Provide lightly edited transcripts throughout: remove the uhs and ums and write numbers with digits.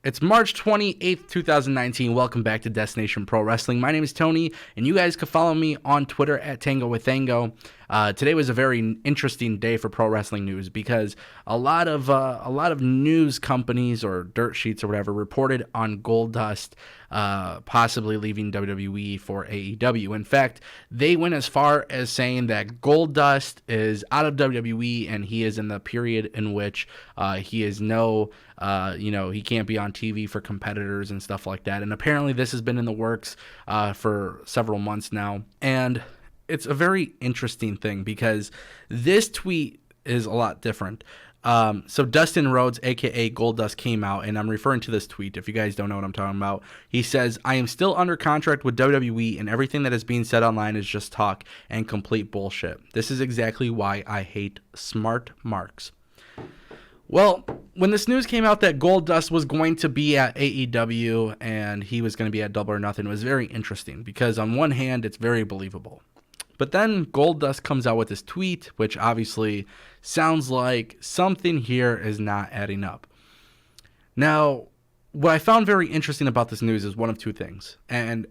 It's March 28th, 2019. Welcome back to Destination Pro Wrestling. My name is Tony, and you guys can follow me on Twitter at Tango with Tango. Today was a very interesting day for pro wrestling news because a lot of news companies or dirt sheets or whatever reported on Goldust possibly leaving WWE for AEW. In fact, they went as far as saying that Goldust is out of WWE and he is in the period in which he is he can't be on TV for competitors and stuff like that. And apparently this has been in the works for several months now. And it's a very interesting thing because this tweet is a lot different. So Dustin Rhodes, a.k.a. Goldust, came out, and I'm referring to this tweet if you guys don't know what I'm talking about. He says, "I am still under contract with WWE, and everything that is being said online is just talk and complete bullshit. This is exactly why I hate smart marks." Well, when this news came out that Goldust was going to be at AEW and he was going to be at Double or Nothing, it was very interesting because on one hand, it's very believable. But then Goldust comes out with this tweet, which obviously sounds like something here is not adding up. Now, what I found very interesting about this news is one of two things, and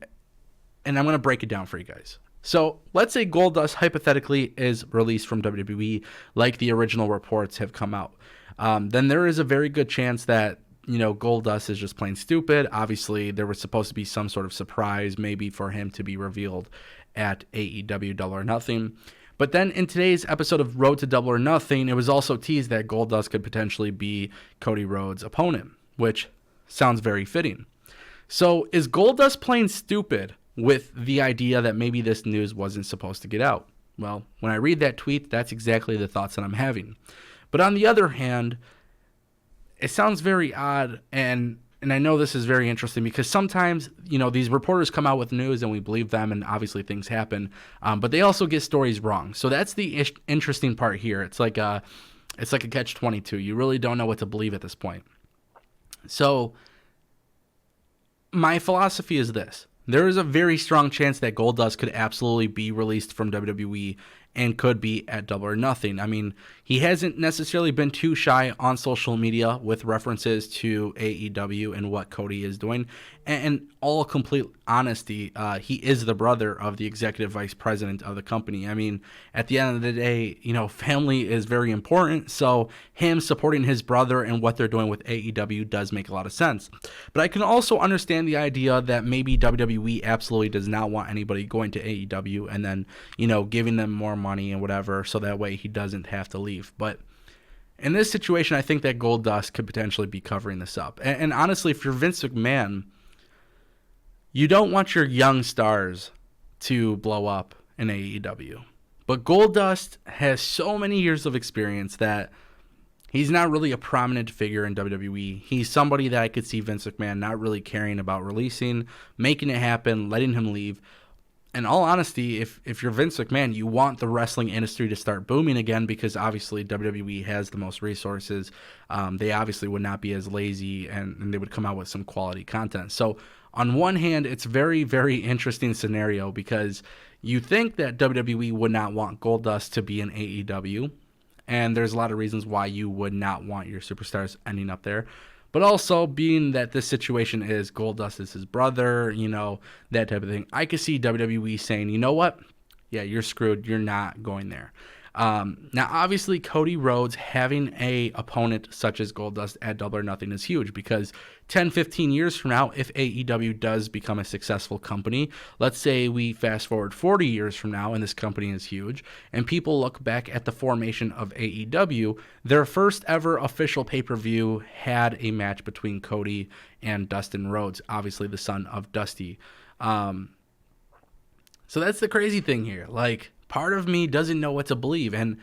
I'm going to break it down for you guys. So let's say Goldust hypothetically is released from WWE like the original reports have come out. Then there is a very good chance that Goldust is just plain stupid. Obviously, there was supposed to be some sort of surprise maybe for him to be revealed at AEW Double or Nothing. But then in today's episode of Road to Double or Nothing, it was also teased that Goldust could potentially be Cody Rhodes' opponent, which sounds very fitting. So is Goldust plain stupid with the idea that maybe this news wasn't supposed to get out? Well, when I read that tweet, that's exactly the thoughts that I'm having. But on the other hand, it sounds very odd, and I know this is very interesting because sometimes, these reporters come out with news and we believe them, and obviously things happen, but they also get stories wrong. So that's the interesting part here. It's like a catch-22. You really don't know what to believe at this point. So my philosophy is this. There is a very strong chance that Goldust could absolutely be released from WWE and could be at Double or Nothing. I mean, he hasn't necessarily been too shy on social media with references to AEW and what Cody is doing. And all complete honesty, he is the brother of the executive vice president of the company. I mean, at the end of the day, family is very important. So him supporting his brother and what they're doing with AEW does make a lot of sense. But I can also understand the idea that maybe WWE absolutely does not want anybody going to AEW and then, giving them more money and whatever, so that way he doesn't have to leave. But in this situation, I think that Goldust could potentially be covering this up. And honestly, if you're Vince McMahon, you don't want your young stars to blow up in AEW. But Goldust has so many years of experience that he's not really a prominent figure in WWE. He's somebody that I could see Vince McMahon not really caring about releasing, making it happen, letting him leave. In all honesty, if you're Vince McMahon, you want the wrestling industry to start booming again because obviously WWE has the most resources. They obviously would not be as lazy and they would come out with some quality content. So on one hand, it's very, very interesting scenario because you think that WWE would not want Goldust to be in AEW. And there's a lot of reasons why you would not want your superstars ending up there. But also, being that this situation is Goldust is his brother, that type of thing, I could see WWE saying, you know what? Yeah, you're screwed. You're not going there. Now, obviously, Cody Rhodes having a opponent such as Goldust at Double or Nothing is huge because 10, 15 years from now, if AEW does become a successful company, let's say we fast forward 40 years from now and this company is huge, and people look back at the formation of AEW, their first ever official pay-per-view had a match between Cody and Dustin Rhodes, obviously the son of Dusty. So that's the crazy thing here. Like, part of me doesn't know what to believe. And,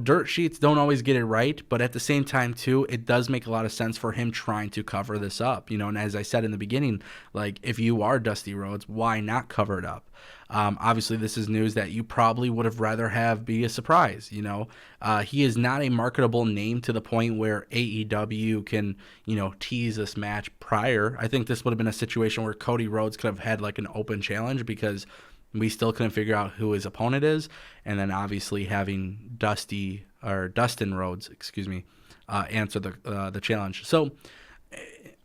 dirt sheets don't always get it right. But at the same time, too, it does make a lot of sense for him trying to cover this up. And as I said in the beginning, like, if you are Dusty Rhodes, why not cover it up? Obviously, this is news that you probably would have rather have be a surprise. He is not a marketable name to the point where AEW can, tease this match prior. I think this would have been a situation where Cody Rhodes could have had like an open challenge because we still couldn't figure out who his opponent is, and then obviously having Dustin Rhodes, answer the challenge. So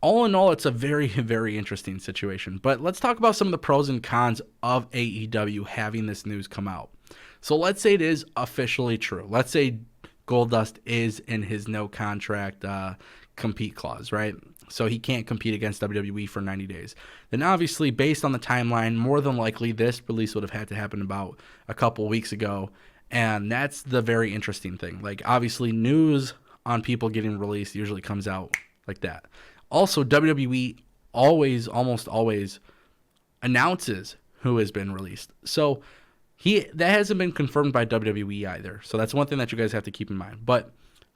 All in all, it's a very, very interesting situation. But let's talk about some of the pros and cons of AEW having this news come out. So let's say it is officially true. Let's say Goldust is in his no contract compete clause, right? So he can't compete against WWE for 90 days. Then obviously, based on the timeline, more than likely this release would have had to happen about a couple weeks ago. And that's the very interesting thing. Like, obviously, news on people getting released usually comes out like that. Also, WWE almost always announces who has been released. So that hasn't been confirmed by WWE either. So that's one thing that you guys have to keep in mind. But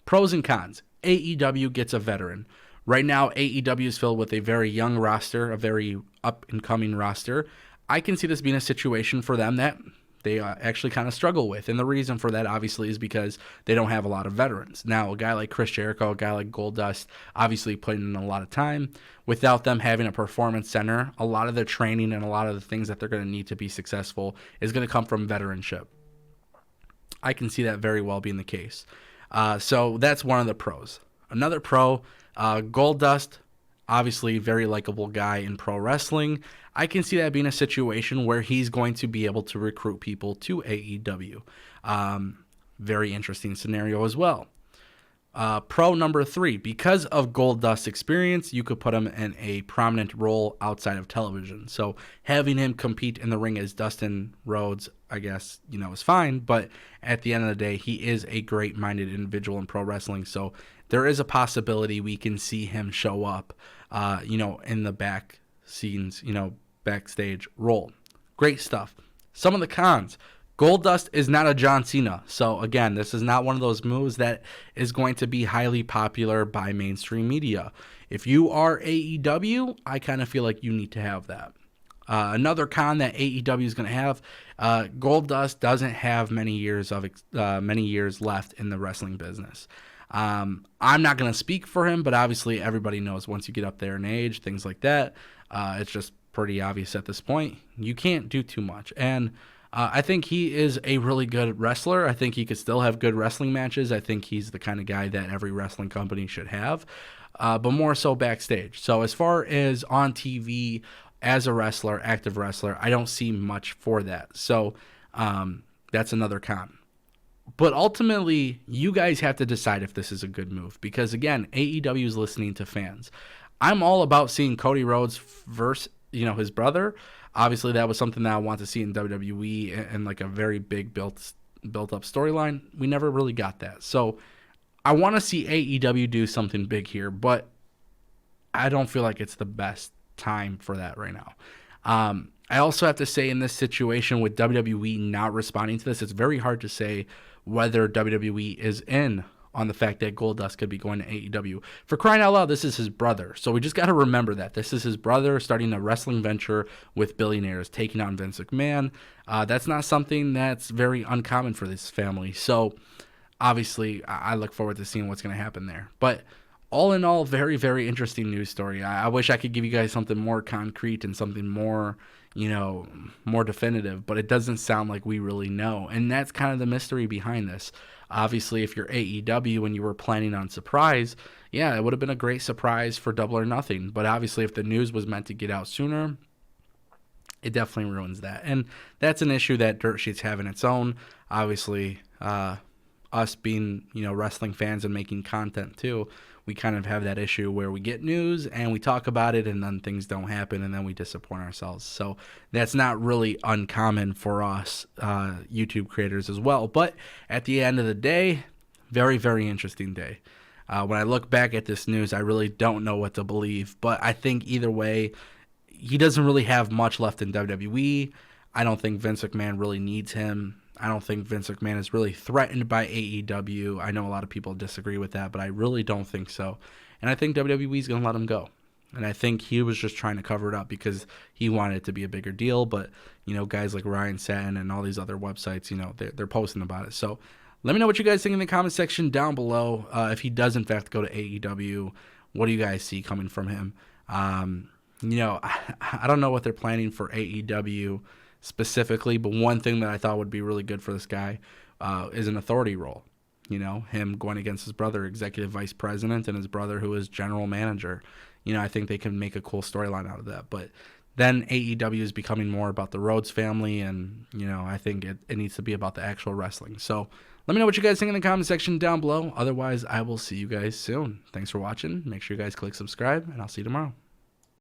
pros and cons. AEW gets a veteran. Right now, AEW is filled with a very young roster, a very up-and-coming roster. I can see this being a situation for them that they actually kind of struggle with. And the reason for that, obviously, is because they don't have a lot of veterans. Now, a guy like Chris Jericho, a guy like Goldust, obviously put in a lot of time. Without them having a performance center, a lot of their training and a lot of the things that they're going to need to be successful is going to come from veteranship. I can see that very well being the case. So that's one of the pros. Another pro, Goldust, obviously very likable guy in pro wrestling. I can see that being a situation where he's going to be able to recruit people to AEW. Very interesting scenario as well. Pro number 3, because of Goldust's experience, you could put him in a prominent role outside of television. So having him compete in the ring as Dustin Rhodes, I guess, is fine. But at the end of the day, he is a great-minded individual in pro wrestling. So there is a possibility we can see him show up, in the back scenes, backstage role. Great stuff. Some of the cons. Goldust is not a John Cena. So again, this is not one of those moves that is going to be highly popular by mainstream media. If you are AEW, I kind of feel like you need to have that. Another con that AEW is going to have, Goldust doesn't have many years left in the wrestling business. I'm not going to speak for him, but obviously everybody knows once you get up there in age, things like that, it's just pretty obvious at this point. You can't do too much. And I think he is a really good wrestler. I think he could still have good wrestling matches. I think he's the kind of guy that every wrestling company should have, but more so backstage. So as far as on TV as a wrestler, active wrestler, I don't see much for that. So that's another con. But ultimately, you guys have to decide if this is a good move. Because, again, AEW is listening to fans. I'm all about seeing Cody Rhodes versus, his brother. Obviously, that was something that I want to see in WWE and like a very big built-up storyline. We never really got that. So I want to see AEW do something big here. But I don't feel like it's the best time for that right now. I also have to say in this situation with WWE not responding to this, it's very hard to say whether WWE is in on the fact that Goldust could be going to AEW. For crying out loud, this is his brother. So we just got to remember that. This is his brother starting a wrestling venture with billionaires, taking on Vince McMahon. That's not something that's very uncommon for this family. So obviously, I look forward to seeing what's going to happen there. But all in all, very, very interesting news story. I wish I could give you guys something more concrete and something more, more definitive, but it doesn't sound like we really know. And that's kind of the mystery behind this. Obviously, if you're AEW and you were planning on surprise, yeah, it would have been a great surprise for Double or Nothing. But obviously, if the news was meant to get out sooner, it definitely ruins that. And that's an issue that Dirt Sheets have in its own. Obviously, us being, wrestling fans and making content too, we kind of have that issue where we get news and we talk about it and then things don't happen and then we disappoint ourselves. So that's not really uncommon for us YouTube creators as well. But at the end of the day, very, very interesting day. When I look back at this news, I really don't know what to believe. But I think either way, he doesn't really have much left in WWE. I don't think Vince McMahon really needs him. I don't think Vince McMahon is really threatened by AEW. I know a lot of people disagree with that, but I really don't think so. And I think WWE is going to let him go. And I think he was just trying to cover it up because he wanted it to be a bigger deal. But, guys like Ryan Satin and all these other websites, they're posting about it. So let me know what you guys think in the comment section down below. If he does, in fact, go to AEW, what do you guys see coming from him? I don't know what they're planning for AEW specifically, but one thing that I thought would be really good for this guy is an authority role. Him going against his brother, executive vice president, and his brother who is general manager. I think they can make a cool storyline out of that. But then AEW is becoming more about the Rhodes family, and, I think it needs to be about the actual wrestling. So let me know what you guys think in the comment section down below. Otherwise, I will see you guys soon. Thanks for watching. Make sure you guys click subscribe, and I'll see you tomorrow.